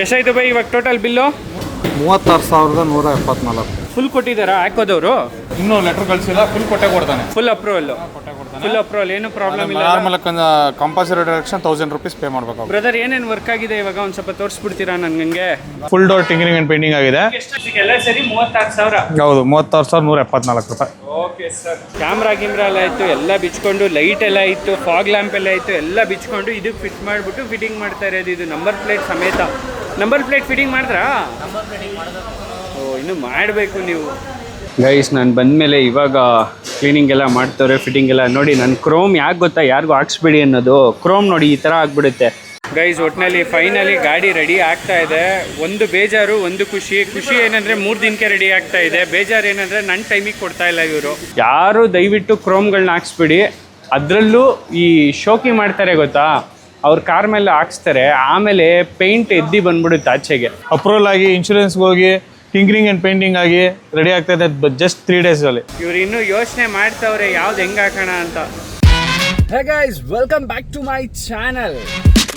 ಎಷ್ಟಾಯ್ತು ಬೈ ಇವಾಗ total bill? 36,174. Full ಕೊಟ್ಟಿದ್ದಾರಾ ಹಾಕೋದವರು? ಇನ್ನೂ ಲೆಟರ್ ಕಳಿಸಿಲ್ಲ, ಫುಲ್ ಕೊಡ್ತಾನೆ. Full approval? ಫುಲ್ ಅಪ್ರೂವಲ್, ಏನು ಪ್ರಾಬ್ಲಮ್ ಇಲ್ಲ. Normal compulsory direction 1000 rupees pay ಮಾಡಬೇಕು. ಬ್ರದರ್ ಏನೇನು ವರ್ಕ್ ಆಗಿದೆ ಇವಾಗ ಒಂದು ಸ್ವಲ್ಪ ತೋರಿಸ್ಬಿಡ್ತೀರಾ ನನಗೆ? Full door tinkering and painting ಆಗಿದೆ. ಎಲ್ಲ ಸರಿ 36,000? ಹೌದು, 36,174 ರೂಪಾಯಿ. Okay sir. ಕ್ಯಾಮ್ರಾ ಎಲ್ಲ ಆಯಿತು, ಎಲ್ಲ ಬಿಚ್ಕೊಂಡು, ಲೈಟ್ ಎಲ್ಲ ಇತ್ತು, ಫಾಗ್ ಲ್ಯಾಂಪ್ ಎಲ್ಲ ಇತ್ತು, ಎಲ್ಲ ಬಿಚ್ಕೊಂಡು ಇದಕ್ಕೆ ಫಿಟ್ ಮಾಡಿಬಿಟ್ಟು ಫಿಟ್ಟಿಂಗ್ ಮಾಡ್ತಾ ಇರೋದು. ಇದು ನಂಬರ್ ಪ್ಲೇಟ್ ಸಮೇತ. ನಂಬರ್ ಪ್ಲೇಟ್ ಫಿಟ್ಟಿಂಗ್ ಮಾಡಿದ್ರಾ? ಓ, ಇನ್ನೂ ಮಾಡಬೇಕು ನೀವು. ಗೈಸ್ ನಾನು ಬಂದಮೇಲೆ ಇವಾಗ ಕ್ಲೀನಿಂಗ್ ಎಲ್ಲ ಮಾಡ್ತಾರೆ, ಫಿಟ್ಟಿಂಗ್ ಎಲ್ಲ. ನೋಡಿ ನನ್ನ ಕ್ರೋಮ್ ಯಾಕೆ ಗೊತ್ತಾ, ಯಾರಿಗೂ ಹಾಕ್ಸ್ಬೇಡಿ ಅನ್ನೋದು. ಕ್ರೋಮ್ ನೋಡಿ ಈ ಥರ ಆಗಿಬಿಡುತ್ತೆ. ಗೈಸ್ ಒಟ್ಟಿನಲ್ಲಿ ಫೈನಲಿ ಗಾಡಿ ರೆಡಿ ಆಗ್ತಾ ಇದೆ. ಒಂದು ಬೇಜಾರು, ಒಂದು ಖುಷಿ. ಖುಷಿ ಏನಂದರೆ 3 ದಿನಕ್ಕೆ ರೆಡಿ ಆಗ್ತಾ ಇದೆ. ಬೇಜಾರು ಏನಂದರೆ ನನ್ನ ಟೈಮಿಗೆ ಕೊಡ್ತಾ ಇಲ್ಲ ಇವರು. ಯಾರು ದಯವಿಟ್ಟು ಕ್ರೋಮ್ಗಳನ್ನ ಹಾಕ್ಸ್ಬಿಡಿ. ಅದರಲ್ಲೂ ಈ ಶೋಕಿ ಮಾಡ್ತಾರೆ ಗೊತ್ತಾ, ಅವ್ರ ಕಾರ್ ಮೇಲೆ ಹಾಕ್ಸ್ತಾರೆ, ಆಮೇಲೆ ಪೇಂಟ್ ಎದ್ದಿ ಬಂದ್ಬಿಡುತ್ತೆ ಆಚೆಗೆ. ಅಪ್ರೂವಲ್ ಆಗಿ ಇನ್ಶೂರೆನ್ಸ್ಗೆ ಹೋಗಿ ಟಿಂಕರಿಂಗ್ ಆ್ಯಂಡ್ ಪೇಂಟಿಂಗ್ ಆಗಿ ರೆಡಿ ಆಗ್ತಾ ಇದೆ ಜಸ್ಟ್ 3 days ಅಲ್ಲಿ. ಇವ್ರು ಇನ್ನೂ ಯೋಚನೆ ಮಾಡ್ತಾವ್ರೆ ಯಾವ್ದು ಹೆಂಗೆ ಹಾಕೋಣ ಅಂತ. Hey guys, welcome back to my channel.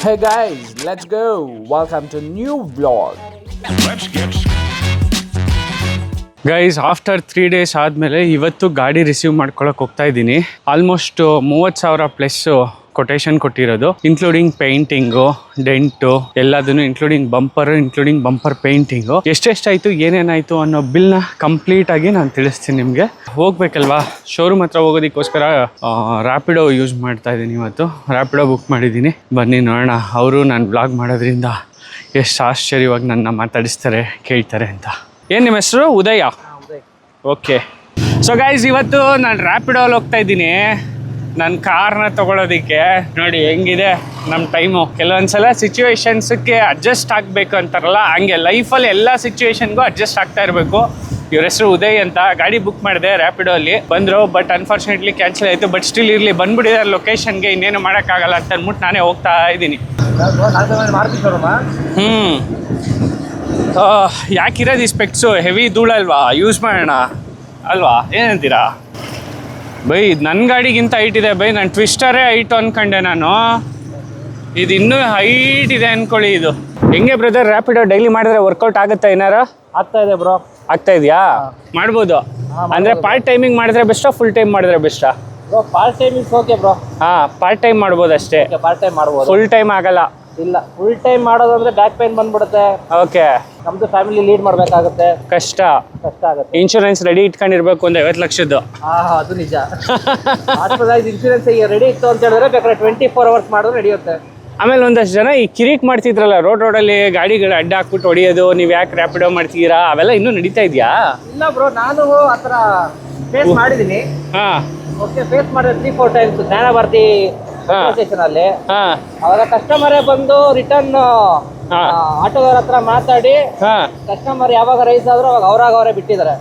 Hey guys, let's go. Welcome to new vlog. Guys after 3 days ಆದಮೇಲೆ ಇವತ್ತು ಗಾಡಿ ರಿಸೀವ್ ಮಾಡ್ಕೊಳಕ್ಕೆ ಹೋಗ್ತಾ ಇದ್ದೀನಿ. ಆಲ್ಮೋಸ್ಟ್ 30,000 ಪ್ಲಸ್ ಕೊಟೇಶನ್ ಕೊಟ್ಟಿರೋದು, ಇನ್ಕ್ಲೂಡಿಂಗ್ ಪೇಂಟಿಂಗು, ಡೆಂಟು ಎಲ್ಲದನ್ನು, ಇನ್ಕ್ಲೂಡಿಂಗ್ ಬಂಪರ್ ಪೇಂಟಿಂಗು. ಎಷ್ಟೆಷ್ಟಾಯಿತು, ಏನೇನಾಯಿತು ಅನ್ನೋ ಬಿಲ್ನ ಕಂಪ್ಲೀಟ್ ಆಗಿ ನಾನು ತಿಳಿಸ್ತೀನಿ ನಿಮಗೆ. ಹೋಗ್ಬೇಕಲ್ವಾ, ಶೋರೂಮ್ ಹತ್ರ ಹೋಗೋದಕ್ಕೋಸ್ಕರ ರ್ಯಾಪಿಡೋ ಯೂಸ್ ಮಾಡ್ತಾ ಇದ್ದೀನಿ. ಇವತ್ತು ರ್ಯಾಪಿಡೋ ಬುಕ್ ಮಾಡಿದ್ದೀನಿ. ಬನ್ನಿ ನೋಡೋಣ ಅವರು ನಾನು ಬ್ಲಾಗ್ ಮಾಡೋದ್ರಿಂದ ಎಷ್ಟು ಆಶ್ಚರ್ಯವಾಗಿ ನನ್ನ ಮಾತಾಡಿಸ್ತಾರೆ, ಕೇಳ್ತಾರೆ ಅಂತ. ಏನು ನಿಮ್ಮ ಹೆಸರು? ಉದಯ. ಓಕೆ. ಸೊ ಗೈಸ್ ಇವತ್ತು ನಾನು ರ್ಯಾಪಿಡೋಲ್ಲಿ ಹೋಗ್ತಾ ಇದ್ದೀನಿ ನನ್ನ ಕಾರ್ನ ತೊಗೊಳೋದಕ್ಕೆ. ನೋಡಿ ಹೆಂಗಿದೆ ನಮ್ಮ ಟೈಮು. ಕೆಲವೊಂದ್ಸಲ ಸಿಚುವೇಶನ್ಸಕ್ಕೆ ಅಡ್ಜಸ್ಟ್ ಆಗಬೇಕು ಅಂತಾರಲ್ಲ, ಹಂಗೆ ಲೈಫಲ್ಲಿ ಎಲ್ಲ ಸಿಚುವೇಶನ್ಗೂ ಅಡ್ಜಸ್ಟ್ ಆಗ್ತಾ ಇರಬೇಕು. ಇವ್ರ ಹೆಸರು ಉದಯ್ ಅಂತ. ಗಾಡಿ ಬುಕ್ ಮಾಡಿದೆ ರ್ಯಾಪಿಡೋ ಅಲ್ಲಿ, ಬಂದರು. ಬಟ್ ಅನ್ಫಾರ್ಚುನೇಟ್ಲಿ ಕ್ಯಾನ್ಸಲ್ ಆಯಿತು. ಬಟ್ ಸ್ಟಿಲ್ ಇರಲಿ, ಬಂದ್ಬಿಟ್ಟಿದ್ದಾರೆ ಲೊಕೇಶನ್ಗೆ, ಇನ್ನೇನು ಮಾಡೋಕ್ಕಾಗಲ್ಲ ಅಂತ ಅಂದ್ಬಿಟ್ಟು ನಾನೇ ಹೋಗ್ತಾ ಇದ್ದೀನಿ. ಯಾಕಿರೋದು ಈ ಸ್ಪೆಕ್ಸು? ಹೆವಿ ಧೂಳಲ್ವಾ, ಯೂಸ್ ಮಾಡೋಣ ಅಲ್ವಾ, ಏನಂತೀರಾ ಬೈ? ಇದು ನನ್ನ ಗಾಡಿಗಿಂತ ಹೈಟ್ ಇದೆ ಬೈ. ನಾನು ಟ್ವಿಸ್ಟರೇ ಹೈಟು ಅಂದ್ಕೊಂಡೆ ನಾನು. ಇದು ಇನ್ನೂ ಹೈಟ್ ಇದೆ ಅಂದ್ಕೊಳ್ಳಿ. ಇದು ಹೆಂಗೆ ಬ್ರದರ್, ರ್ಯಾಪಿಡೋ ಡೈಲಿ ಮಾಡಿದ್ರೆ ವರ್ಕೌಟ್ ಆಗುತ್ತಾ? ಏನಾರು ಆಗ್ತಾ ಇದೆ ಬ್ರೋ. ಆಗ್ತಾ ಇದೆಯಾ? ಮಾಡ್ಬೋದು ಅಂದರೆ ಪಾರ್ಟ್ ಟೈಮಿಂಗ್ ಮಾಡಿದ್ರೆ ಬೆಸ್ಟಾ, ಫುಲ್ ಟೈಮ್ ಮಾಡಿದ್ರೆ ಬೆಸ್ಟಾ? Bro part time is okay bro. ಹಾಂ, ಪಾರ್ಟ್ ಟೈಮ್ ಮಾಡ್ಬೋದು ಅಷ್ಟೇ. ಪಾರ್ಟ್ ಟೈಮ್ ಮಾಡ್ಬೋದು, ಫುಲ್ ಟೈಮ್ ಆಗಲ್ಲ. ಇಲ್ಲ, ಫುಲ್ ಟೈಮ್ ಮಾಡೋದಂದ್ರೆ ಬ್ಯಾಕ್ ಪೇನ್ ಬಂದ್ಬಿಡುತ್ತೆ. ಓಕೆ. ನಮ್ದು ಫ್ಯಾಮಿಲಿ ಲೀಡ್ ಮಾಡಬೇಕಾಗುತ್ತೆ, ಕಷ್ಟ ಆಗುತ್ತೆ. ಇನ್ಶೂರೆನ್ಸ್ ರೆಡಿ ಇಟ್ಕೊಂಡಿರ್ಬೇಕು ಒಂದು 50 ಲಕ್ಷದ್ದು. ಅದು ನಿಜ. ಇನ್ಶೂರೆನ್ಸ್ ರೆಡಿ ಇತ್ತು ಅಂತ ಹೇಳಿದ್ರೆ ಬೇಕಾದ್ರೆ 24 hours ಮಾಡಿದ್ರೆ ನಡೆಯುತ್ತೆ. ಆಮೇಲೆ ಒಂದಷ್ಟು ಜನ ಈ ಕಿರಿಕ್ ಮಾಡ್ತಿದ್ರಲ್ಲ ರೋಡಲ್ಲಿ ಗಾಡಿಗಳು ಅಡ್ಡ ಹಾಕ್ಬಿಟ್ಟು ಹೊಡಿಯೋದು, ನೀವು ಯಾಕೆ ರ್ಯಾಪಿಡೋ ಮಾಡ್ತೀರಾ, ಅವೆಲ್ಲ ಇನ್ನೂ ನಡೀತಾ ಇದೆಯಾ? ಇಲ್ಲ ಬ್ರೋ, ನಾನು ಆ ಥರ ಫೇಸ್ ಮಾಡಿದ್ದೀನಿ. ಹಾಂ, ಓಕೆ. ಫೇಸ್ ಮಾಡಿದ್ರೆ 3-4 times ಜ್ಞಾನ ಭಾರತಿ ಸ್ಟೇಷನ್ ಅಲ್ಲಿ. ಅವಾಗ ಕಸ್ಟಮರೇ ಬಂದು ರಿಟರ್ನ್ ಆಟೋದವ್ರ ಹತ್ರ ಮಾತಾಡಿ ಕಸ್ಟಮರ್ ಯಾವಾಗ ರೈಸ್ ಆದ್ರೂ ಅವಾಗ ಅವರೇ ಬಿಟ್ಟಿದ್ದಾರೆ.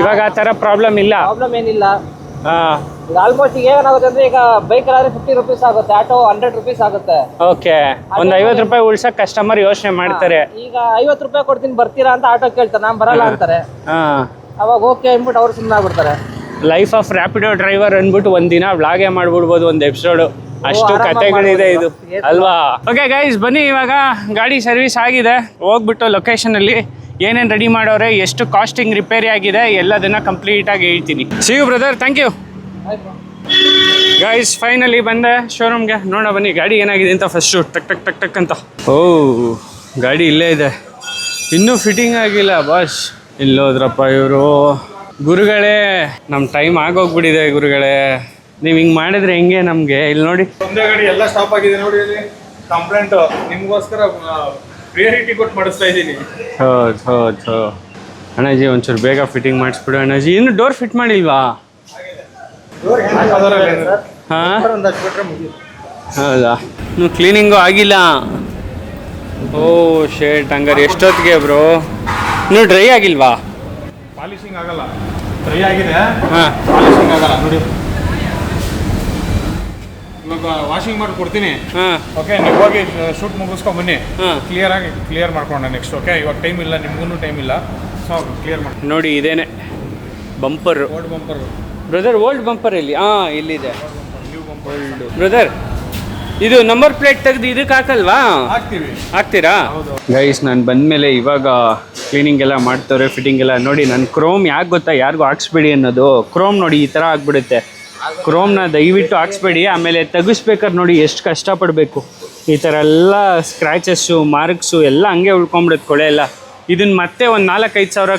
ಇವಾಗ ಆ ಥರ ಪ್ರಾಬ್ಲಮ್ ಇಲ್ಲ. ಪ್ರಾಬ್ಲಮ್ ಏನಿಲ್ಲ. ಆಲ್ಮೋಸ್ಟ್ ಈಗ ಏನಾಗುತ್ತೆ ಅಂದ್ರೆ, ಈಗ ಬೈಕ್ ಆದ್ರೆ 50 ರೂಪೀಸ್ ಆಗುತ್ತೆ, ಆಟೋ 100 ರೂಪೀಸ್ ಆಗುತ್ತೆ. ಓಕೆ. ಒಂದು 50 ರೂಪಾಯಿ ಉಳ್ಸಕ್ ಕಸ್ಟಮರ್ ಯೋಚನೆ ಮಾಡ್ತಾರೆ. ಈಗ 50 ರೂಪಾಯಿ ಕೊಡ್ತೀನಿ ಬರ್ತೀರಾ ಅಂತ ಆಟೋ ಕೇಳ್ತಾರೆ, ನಾನು ಬರಲ್ಲ ಅಂತಾರೆ. ಅವಾಗ ಓಕೆ ಅಂದ್ಬಿಟ್ಟು ಅವ್ರು ಸುಮ್ಮನೆ ಆಗ್ಬಿಡ್ತಾರೆ. ಲೈಫ್ ಆಫ್ ರ್ಯಾಪಿಡೋ ಡ್ರೈವರ್ ಅಂದ್ಬಿಟ್ಟು ಒಂದಿನ ವ್ಲಾಗೇ ಮಾಡ್ಬಿಡ್ಬೋದು, ಒಂದು ಎಪಿಸೋಡು. ಅಷ್ಟು ಕಥೆಗಳಿದೆ ಇದು ಅಲ್ವಾ? ಓಕೆ ಗೈಸ್, ಬನ್ನಿ ಇವಾಗ ಗಾಡಿ ಸರ್ವಿಸ್ ಆಗಿದೆ. ಹೋಗ್ಬಿಟ್ಟು ಲೊಕೇಶನಲ್ಲಿ ಏನೇನು ರೆಡಿ ಮಾಡೋರೆ, ಎಷ್ಟು ಕಾಸ್ಟಿಂಗ್ ರಿಪೇರಿ ಆಗಿದೆ, ಎಲ್ಲದನ್ನ ಕಂಪ್ಲೀಟಾಗಿ ಹೇಳ್ತೀನಿ. See you brother, thank you. Guys finally ಬಂದೆ ಶೋರೂಮ್ಗೆ. ನೋಡ ಬನ್ನಿ ಗಾಡಿ ಏನಾಗಿದೆ ಅಂತ ಫಸ್ಟು. ಟಕ್ ಟಕ್ ಟಕ್ ಟಕ್ ಅಂತ. ಓ, ಗಾಡಿ ಇಲ್ಲೇ ಇದೆ, ಇನ್ನೂ ಫಿಟ್ಟಿಂಗ್ ಆಗಿಲ್ಲ ಬಾಸ್. ಇಲ್ಲೋದ್ರಪ್ಪ ಇವರು. ಗುರುಗಳೇ, ನಮ್ಮ ಟೈಮ್ ಆಗೋಗ್ಬಿಟ್ಟಿದೆ ಗುರುಗಳೇ. ನೀವು ಹಿಂಗೆ ಮಾಡಿದ್ರೆ ಹೆಂಗೆ ನಮಗೆ? ಇಲ್ಲಿ ನೋಡಿ, ಒಂದೇ ಗಾಡಿ ಎಲ್ಲ ಸ್ಟಾಪ್ ಆಗಿದೆ ನೋಡಿ. ಇಲ್ಲಿ ಕಂಪ್ಲೇಂಟ್ ನಿಮಗೋಸ್ಕರ ಪ್ರಿಯಾರಿಟಿ ಕೊಟ್ಟು ಮಾಡಿಸ್ತಾ ಇದ್ದೀನಿ. ಹೌದು ಅಣ್ಣಾಜಿ, ಒಂಚೂರು ಬೇಗ ಫಿಟ್ಟಿಂಗ್ ಮಾಡಿಸ್ಬಿಡು ಅಣ್ಣಾಜಿ. ಇನ್ನು ಡೋರ್ ಫಿಟ್ ಮಾಡಿಲ್ವಾ? ಹಾಂ, ಹೌದಾ? ಇನ್ನು ಕ್ಲೀನಿಂಗು ಆಗಿಲ್ಲ. ಓ ಶೇಟ್, ಹಂಗಾರೆ ಎಷ್ಟೊತ್ತಿಗೆ ಬ್ರೋ? ಇನ್ನೂ ಡ್ರೈ ಆಗಿಲ್ವಾ? ಪಾಲಿಶಿಂಗ್ ಆಗಲ್ಲ, ಡ್ರೈ ಆಗಿದೆ. ಹಾಂ, ಪಾಲಿಶಿಂಗ್ ಆಗಲ್ಲ ನೋಡಿ. ಇವಾಗ ವಾಷಿಂಗ್ ಮಾಡಿ ಕೊಡ್ತೀನಿ. ಹಾಂ, ಓಕೆ. ನೀವು ಹೋಗಿ ಶೂಟ್ ಮುಗಿಸ್ಕೊಂಡು ಬನ್ನಿ. ಹಾಂ, ಕ್ಲಿಯರ್ ಮಾಡ್ಕೊಂಡ ನೆಕ್ಸ್ಟ್. ಓಕೆ, ಇವಾಗ ಟೈಮ್ ಇಲ್ಲ, ನಿಮ್ಗೂ ಟೈಮ್ ಇಲ್ಲ. ಸೊ ಕ್ಲಿಯರ್ ಮಾಡಿ. ನೋಡಿ ಇದೇನೆ bumper, old bumper brother. Old bumper ಇಲ್ಲಿ? ಹಾಂ, ಇಲ್ಲಿದೆ ನ್ಯೂ ಬಂಪರ್. ಬ್ರದರ್ ಇದು ನಂಬರ್ ಪ್ಲೇಟ್ ತೆಗೆದು ಇದಕ್ಕೆ ಹಾಕಲ್ವಾ? ಹಾಕ್ತೀವಿ. ಹಾಕ್ತೀರಾ? ಗೈಸ್ ನಾನು ಬಂದಮೇಲೆ ಇವಾಗ ಕ್ಲೀನಿಂಗ್ ಎಲ್ಲ ಮಾಡ್ತವ್ರೆ, ಫಿಟ್ಟಿಂಗ್ ಎಲ್ಲ ನೋಡಿ. ನನ್ನ ಕ್ರೋಮ್ ಯಾಕೆ ಗೊತ್ತಾ ಯಾರಿಗೂ ಹಾಕ್ಸ್ಬೇಡಿ ಅನ್ನೋದು. ಕ್ರೋಮ್ ನೋಡಿ ಈ ಥರ ಆಗ್ಬಿಡುತ್ತೆ. ಕ್ರೋಮ್ನ ದಯವಿಟ್ಟು ಹಾಕ್ಸ್ಬೇಡಿ. ಆಮೇಲೆ ತೆಗಿಸ್ಬೇಕಾದ್ರೆ ನೋಡಿ ಎಷ್ಟು ಕಷ್ಟಪಡಬೇಕು. ಈ ಥರ ಎಲ್ಲ ಸ್ಕ್ರ್ಯಾಚಸ್ಸು ಮಾರ್ಕ್ಸು ಎಲ್ಲ ಹಂಗೆ ಉಳ್ಕೊಂಬಿಡುತ್ತೆ ಕೊಳೆ ಎಲ್ಲ. ಇದನ್ನು ಮತ್ತೆ ಒಂದು 4-5 ಸಾವಿರ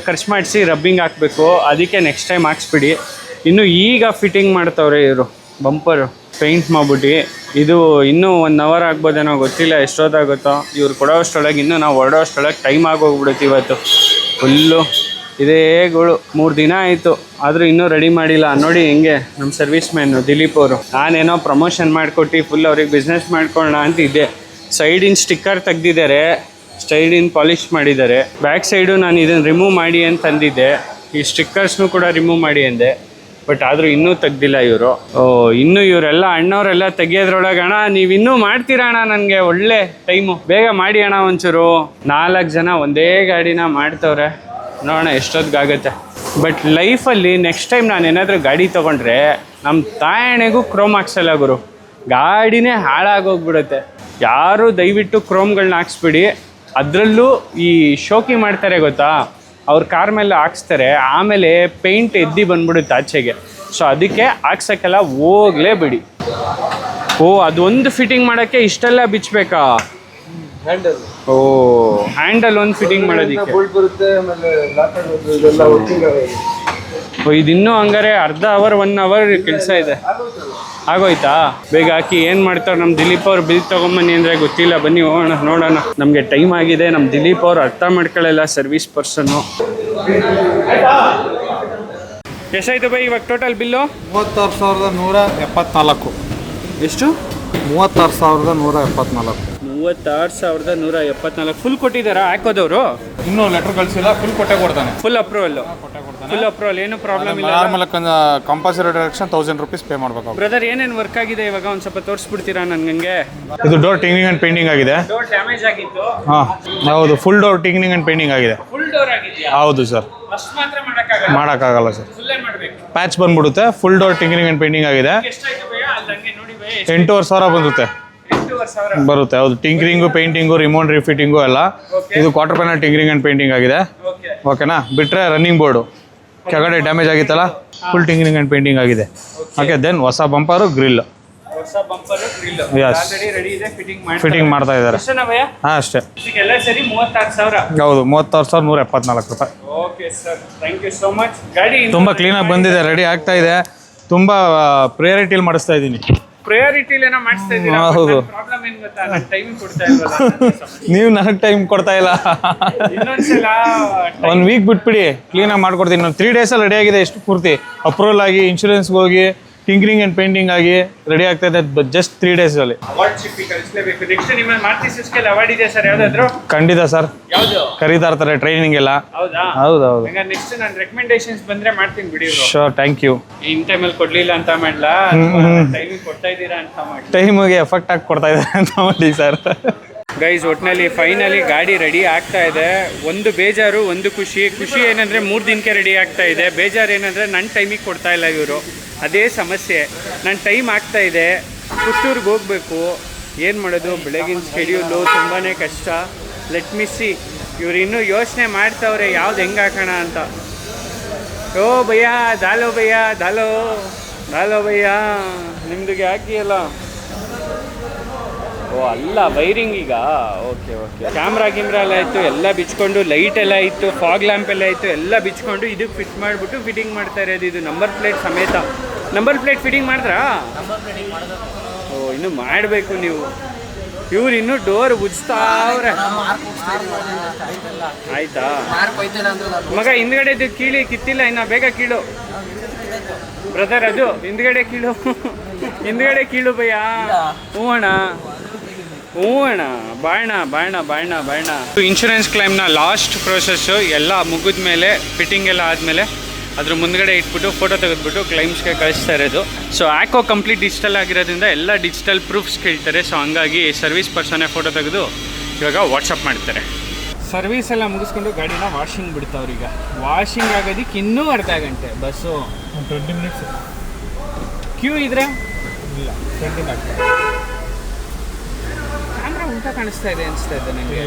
ಖರ್ಚು ಮಾಡಿಸಿ ರಬ್ಬಿಂಗ್ ಹಾಕಬೇಕು. ಅದಕ್ಕೆ ನೆಕ್ಸ್ಟ್ ಟೈಮ್ ಹಾಕ್ಸ್ಬಿಡಿ. ಇನ್ನು ಈಗ ಫಿಟ್ಟಿಂಗ್ ಮಾಡ್ತವ್ರೆ ಇವರು ಬಂಪರು ಪೇಂಟ್ ಮಾಡ್ಬಿಟ್ಟು. ಇದು ಇನ್ನೂ 1 ಅವರ್ ಆಗ್ಬೋದೇನೋ ಗೊತ್ತಿಲ್ಲ, ಎಷ್ಟೊತ್ತಾಗುತ್ತೋ. ಇವ್ರು ಕೊಡೋಷ್ಟೊಳಗೆ ಇನ್ನೂ ನಾವು ಹೊರಡೋಷ್ಟೊಳಗೆ ಟೈಮ್ ಆಗೋಗ್ಬಿಡುತ್ತೆ. ಇವತ್ತು ಫುಲ್ಲು ಇದೇ ಗೋಳು. 3 ದಿನ ಆಯಿತು ಆದರೂ ಇನ್ನೂ ರೆಡಿ ಮಾಡಿಲ್ಲ. ನೋಡಿ ಹೆಂಗೆ ನಮ್ಮ ಸರ್ವಿಸ್ ಮ್ಯಾನು ದಿಲೀಪ್ ಅವರು. ನಾನೇನೋ ಪ್ರಮೋಷನ್ ಮಾಡಿಕೊಟ್ಟು ಫುಲ್ ಅವ್ರಿಗೆ ಬಿಸ್ನೆಸ್ ಮಾಡ್ಕೊಳ್ಳೋಣ ಅಂತಿದ್ದೆ. ಸೈಡಿನ ಸ್ಟಿಕ್ಕರ್ ತೆಗ್ದಿದ್ದಾರೆ, ಸೈಡಿನ ಪಾಲಿಷ್ ಮಾಡಿದ್ದಾರೆ. ಬ್ಯಾಕ್ ಸೈಡು ನಾನು ಇದನ್ನು ರಿಮೂವ್ ಮಾಡಿ ಅಂತ ಅಂದಿದ್ದೆ. ಈ ಸ್ಟಿಕ್ಕರ್ಸ್ನೂ ಕೂಡ ರಿಮೂವ್ ಮಾಡಿ ಅಂದೆ, ಬಟ್ ಆದರೂ ಇನ್ನೂ ತೆಗ್ದಿಲ್ಲ ಇವರು. ಇನ್ನೂ ಇವರೆಲ್ಲ ಅಣ್ಣವರೆಲ್ಲ ತೆಗಿಯೋದ್ರೊಳಗೆ ಅಣ್ಣ ನೀವು ಇನ್ನೂ ಮಾಡ್ತೀರಾ ಅಣ್ಣ, ನನಗೆ ಒಳ್ಳೆ ಟೈಮು, ಬೇಗ ಮಾಡಿ ಅಣ್ಣ ಒಂಚೂರು. 4 ಜನ ಒಂದೇ ಗಾಡಿನ ಮಾಡ್ತವ್ರೆ. ನೋಡೋಣ ಎಷ್ಟೊತ್ತಿಗಾಗುತ್ತೆ. ಬಟ್ ಲೈಫಲ್ಲಿ ನೆಕ್ಸ್ಟ್ ಟೈಮ್ ನಾನು ಏನಾದರೂ ಗಾಡಿ ತೊಗೊಂಡ್ರೆ ನಮ್ಮ ತಾಯಣೆಗೂ ಕ್ರೋಮ್ ಹಾಕ್ಸಲ್ಲ ಗುರು. ಗಾಡಿನೇ ಹಾಳಾಗೋಗ್ಬಿಡುತ್ತೆ. ಯಾರು ದಯವಿಟ್ಟು ಕ್ರೋಮ್ಗಳನ್ನ ಹಾಕ್ಸ್ಬಿಡಿ. ಅದರಲ್ಲೂ ಈ ಶೋಕಿ ಮಾಡ್ತಾರೆ ಗೊತ್ತಾ, ಅವ್ರ ಕಾರ್ ಮೇಲೆ ಹಾಕ್ಸ್ತಾರೆ, ಆಮೇಲೆ ಪೇಂಟ್ ಎದ್ದಿ ಬಂದ್ಬಿಡುತ್ತೆ ಆಚೆಗೆ. ಸೊ ಅದಕ್ಕೆ ಹಾಕ್ಸೋಕ್ಕೆಲ್ಲ ಹೋಗಲೇಬಿಡಿ. ಅದೊಂದು ಫಿಟ್ಟಿಂಗ್ ಮಾಡೋಕ್ಕೆ ಇಷ್ಟೆಲ್ಲ ಬಿಚ್ಚಬೇಕಾ? ಹ್ಯಾಂಡಲ್ ಹ್ಯಾಂಡಲ್ ಒಂದು ಫಿಟ್ಟಿಂಗ್ ಮಾಡೋದಕ್ಕೆ ಇದಿನ್ನೂ ಹಂಗಾರೆ ಅರ್ಧ ಅವರ್ 1 ಅವರ್ ಕೆಲಸ ಇದೆ. ಆಗೋಯ್ತಾ? ಬೇಗ ಹಾಕಿ. ಏನು ಮಾಡ್ತಾರೆ ನಮ್ಮ ದಿಲೀಪ್ ಅವ್ರು ಬಿಲ್ ತೊಗೊಂಬನ್ನಿ ಅಂದರೆ ಗೊತ್ತಿಲ್ಲ. ಬನ್ನಿ ಹೋಗೋಣ, ನೋಡೋಣ. ನಮಗೆ ಟೈಮ್ ಆಗಿದೆ. ನಮ್ಮ ದಿಲೀಪ್ ಅವ್ರು ಅರ್ಥ ಮಾಡ್ಕೊಳ್ಳಲ್ಲ, ಸರ್ವಿಸ್ ಪರ್ಸನ್ನು. ಎಷ್ಟಾಯ್ತು ಬೈ ಇವಾಗ ಟೋಟಲ್ ಬಿಲ್ಲು? 36,174. ಎಷ್ಟು? 36,174. 36,174 ಫುಲ್ ಕೊಟ್ಟಿದ್ದಾರಾ ಹಾಕೋದವರು? ಇನ್ನೂ ಲೆಟರ್ ಕಳಿಸಿಲ್ಲ, ಫುಲ್ ಕೊಟ್ಟೆ ಕೊಡ್ತಾನೆ. Full approval? ಫುಲ್ ಅಪ್ರೂವಲ್, ಏನು ಪ್ರಾಬ್ಲಮ್ ಇಲ್ಲ. Normal compulsory direction 1000 rupees pay ಮಾಡಬೇಕು. ಬ್ರದರ್ ಏನೇನು ವರ್ಕ್ ಆಗಿದೆ ಇವಾಗ ಒಂದು ಸ್ವಲ್ಪ ತೋರಿಸ್ಬಿಡ್ತೀರಾ ನನಗೆ? ಇದು ಡೋರ್ ಟಿಂಗಿಂಗ್ ಅಂಡ್ ಪೇಂಟಿಂಗ್ ಆಗಿದೆ. ಡೋರ್ ಡ್ಯಾಮೇಜ್ ಆಗಿತ್ತು. ಹಾಂ ಹೌದು, ಫುಲ್ ಡೋರ್ ಟಿಂಗಿಂಗ್ ಅಂಡ್ ಪೇಂಟಿಂಗ್ ಆಗಿದೆ. ಫುಲ್ ಡೋರ್ ಆಗಿದೆಯಾ? ಹೌದು ಸರ್. ಅಷ್ಟು ಮಾತ್ರ ಮಾಡೋಕ್ಕಾಗಲ್ಲ ಸರ್, ಫುಲ್ಲೇ ಮಾಡಬೇಕು. ಪ್ಯಾಚ್ ಬಂದ್ಬಿಡುತ್ತೆ. ಫುಲ್ ಡೋರ್ ಟಿಂಗಿಂಗ್ ಅಂಡ್ ಪೇಂಟಿಂಗ್ ಆಗಿದೆ. ಎಷ್ಟಾಯ್ತು ಭಯ್ಯ? ಅಲ್ಲಿ ಹಂಗೆ ನೋಡಿ ಭಯ್ಯ, 8,500 ಬರುತ್ತೆ. 8,500 ಬರುತ್ತೆ. ಹೌದು, ಟಿಂಕರಿಂಗು, ಪೇಂಟಿಂಗು, ರಿಮೋಟ್ ರಿಫಿಟ್ಟಿಂಗು ಎಲ್ಲ. ಇದು quarter panel tinkering and painting ಆಗಿದೆ. ಓಕೆನಾ? ಬಿಟ್ಟರೆ ರನ್ನಿಂಗ್ ಬೋರ್ಡು ಕೆಳಗಡೆ ಡ್ಯಾಮೇಜ್ ಆಗಿತ್ತಲ್ಲ, ಫುಲ್ ಟಿಂಕರಿಂಗ್ ಅಂಡ್ ಪೇಂಟಿಂಗ್ ಆಗಿದೆ. ಓಕೆ, ದೆನ್ ಹೊಸ ಬಂಪರು, ಗ್ರಿಲ್. ಹೊಸ bumper, grille yes, already ready ಇದೆ. ಫಿಟ್ಟಿಂಗ್ ಮಾಡ್ತಾ ಇದ್ದಾರೆ. ಎಷ್ಟೇನಾ ಭಯ್ಯ? ಹಾಂ ಅಷ್ಟೇ. ಇದಕ್ಕೆಲ್ಲ ಸರಿ 36,000. ಹೌದು, 36,174 ರೂಪಾಯಿ. Okay sir, thank you so much. ಗಾಡಿ ತುಂಬ ಕ್ಲೀನಾಗಿ ಬಂದಿದೆ, ರೆಡಿ ಆಗ್ತಾ ಇದೆ. ತುಂಬ ಪ್ರಿಯಾರಿಟಿಲಿ ಮಾಡಿಸ್ತಾ ಇದ್ದೀನಿ. ಪ್ರಯಾರಿಟಿಲಿ ಏನೋ ಮಾಡಿಸ್ತಾ ಇದ್ದೀರಾ? ಹೌದು. ಪ್ರಾಬ್ಲಮ್ ಏನು ಗೊತ್ತಾ, ನಾನು ಟೈಮ್ ಕೊಡ್ತಾ ಇಲ್ವಲ್ಲ. ನೀವು ನನಗೆ ಟೈಮ್ ಕೊಡ್ತಾ ಇಲ್ಲ. ಇನ್ನೊಂದ್ಸಲ 1 ವೀಕ್ ಬಿಟ್ಬಿಡಿ, ಕ್ಲೀನಾಗಿ ಮಾಡ್ಕೊಡ್ತೀನಿ. ನಾನು 3 ಡೇಸಲ್ಲಿ ರೆಡಿ ಆಗಿದೆ. ಎಷ್ಟು ಪೂರ್ತಿ ಅಪ್ರೂವಲ್ ಆಗಿ, ಇನ್ಶೂರೆನ್ಸ್ಗೆ ಹೋಗಿ, ಟಿಂಕರಿಂಗ್ ಆ್ಯಂಡ್ ಪೇಂಟಿಂಗ್ ಆಗಿ ರೆಡಿ ಆಗ್ತಾ ಇದೆ. ಜಸ್ಟ್ 3 ಡೇಸಲ್ಲಿ ಅವಾರ್ಡ್ ಶಿಪ್ಪಿಗೆ ಕಳಿಸ್ಲೇಬೇಕು. ನೆಕ್ಸ್ಟ್ ನಿಮ್ಮಲ್ಲಿ ಮಾರುತಿ ಸುಜುಕಿಯಲ್ಲಿ ಅವಾರ್ಡ್ ಇದೆ ಸರ್, ಯಾವುದಾದ್ರು? ಖಂಡಿತ ಸರ್, ಯಾವುದು ಕರೀತಾ ಇರ್ತಾರೆ ಟ್ರೈನಿಂಗ್ ಎಲ್ಲ. ಹೌದಾ? ಹೌದು. ಹಂಗಾರೆ ನೆಕ್ಸ್ಟ್ ನಾನು ರೆಕಮೆಂಡೇಶನ್ಸ್ ಬಂದ್ರೆ ಮಾಡ್ತೀನಿ ಬಿಡಿ. Sure, thank you. ಇನ್ ಟೈಮಲ್ಲಿ ಕೊಡ್ಲಿಲ್ಲ ಅಂತ ಮಾಡ್ಲಾ, ಟೈಮಿಗೆ ಕೊಡ್ತಾ ಇದ್ದೀರಾ ಅಂತ ಮಾಡಿ, ಟೈಮಿಗೆ ಎಫೆಕ್ಟ್ ಆಗಿ ಕೊಡ್ತಾ ಇದ್ದಾರೆ ಅಂತ ಮಾಡಿ ಸರ್. ಗೈಸ್ ಒಟ್ಟಿನಲ್ಲಿ ಫೈನಲಿ ಗಾಡಿ ರೆಡಿ ಆಗ್ತಾ ಇದೆ. ಒಂದು ಬೇಜಾರು, ಒಂದು ಖುಷಿ. ಖುಷಿ ಏನಂದರೆ 3 ದಿನಕ್ಕೆ ರೆಡಿ ಆಗ್ತಾ ಇದೆ. ಬೇಜಾರು ಏನಂದರೆ ನನ್ನ ಟೈಮಿಗೆ ಕೊಡ್ತಾ ಇಲ್ಲ ಇವರು. ಅದೇ ಸಮಸ್ಯೆ. ನನ್ನ ಟೈಮ್ ಆಗ್ತಾ ಇದೆ, ಪುತ್ತೂರಿಗೆ ಹೋಗಬೇಕು. ಏನು ಮಾಡೋದು, ಬೆಳಗಿನ ಶೆಡ್ಯೂಲು ತುಂಬಾ ಕಷ್ಟ. Let me C. ಇವ್ರು ಇನ್ನೂ ಯೋಚನೆ ಮಾಡ್ತಾವ್ರೆ ಯಾವ್ದು ಹೆಂಗೆ ಹಾಕೋಣ ಅಂತ. ಓ ಭಯ್ಯ, ದಾಲೋ ಭಯ್ಯ, ದಾಲೋ ದಾಲೋ ಭಯ್ಯ, ನಿಮ್ದಿಗೆ ಹಾಕಿಯಲ್ಲ. ಓ ಅಲ್ಲ, ವೈರಿಂಗ್ ಈಗ. Okay okay. ಕ್ಯಾಮ್ರಾ ಎಲ್ಲ ಇತ್ತು, ಎಲ್ಲ ಬಿಚ್ಕೊಂಡು, ಲೈಟ್ ಎಲ್ಲ ಇತ್ತು, ಫಾಗ್ ಲ್ಯಾಂಪ್ ಎಲ್ಲ ಇತ್ತು, ಎಲ್ಲ ಬಿಚ್ಕೊಂಡು ಇದಕ್ಕೆ ಫಿಟ್ ಮಾಡಿಬಿಟ್ಟು ಫಿಟ್ಟಿಂಗ್ ಮಾಡ್ತಾ ಇರೋದು. ಇದು ನಂಬರ್ ಪ್ಲೇಟ್ ಸಮೇತ. ನಂಬರ್ ಪ್ಲೇಟ್ ಫಿಟ್ಟಿಂಗ್ ಮಾಡಿದ್ರಾ? ಓ ಇನ್ನೂ ಮಾಡಬೇಕು ನೀವು. ಇವ್ರು ಇನ್ನೂ ಡೋರ್ ಉಜ್ತಾವ್ರೆ. ಆಯ್ತಾ ಮಗ? ಹಿಂದ್ಗಡೆದು ಕೀಳಿ ಕಿತ್ತಿಲ್ಲ ಇನ್ನು, ಬೇಗ ಕೀಳು ಬ್ರದರ್. ಅದು ಹಿಂದ್ಗಡೆ ಕೀಳು, ಹಿಂದ್ಗಡೆ ಕೀಳು ಭಯ್ಯ. ಹ್ಞೂ ಅಣ್ಣ, ಹ್ಞೂ ಅಣ್ಣ, ಬಾಣ. ಇನ್ಶೂರೆನ್ಸ್ ಕ್ಲೈಮ್ನ ಲಾಸ್ಟ್ ಪ್ರೊಸೆಸ್ಸು ಎಲ್ಲ ಮುಗಿದ ಮೇಲೆ, ಫಿಟ್ಟಿಂಗ್ ಎಲ್ಲ ಆದಮೇಲೆ ಅದ್ರ ಮುಂದ್ಗಡೆ ಇಟ್ಬಿಟ್ಟು ಫೋಟೋ ತೆಗೆದ್ಬಿಟ್ಟು ಕ್ಲೈಮ್ಸ್ಗೆ ಕಳಿಸ್ತಾ ಇರೋದು. ಸೊ ಆ್ಯಕೋ ಕಂಪ್ಲೀಟ್ ಡಿಜಿಟಲ್ ಆಗಿರೋದ್ರಿಂದ ಎಲ್ಲ ಡಿಜಿಟಲ್ ಪ್ರೂಫ್ಸ್ ಕೇಳ್ತಾರೆ. ಸೊ ಹಂಗಾಗಿ ಸರ್ವಿಸ್ ಪರ್ಸನ್ನೇ ಫೋಟೋ ತೆಗೆದು ಇವಾಗ ವಾಟ್ಸಪ್ ಮಾಡ್ತಾರೆ. ಸರ್ವಿಸ್ ಎಲ್ಲ ಮುಗಿಸ್ಕೊಂಡು ಗಾಡಿನ ವಾಷಿಂಗ್ ಬಿಡ್ತಾವ್ರೀಗ. ವಾಷಿಂಗ್ ಆಗೋದಕ್ಕೆ ಇನ್ನೂ ಅರ್ಧ ಗಂಟೆ. ಬಸ್ಸು 20 ಮಿನಿಟ್ಸ್ ಕ್ಯೂ ಇದ್ರೆ ಇಲ್ಲ, ಅಂತ ಕಾಣಿಸ್ತಾ ಇದೆ ಅನಿಸ್ತಾ ಇದೆ ನನಗೆ.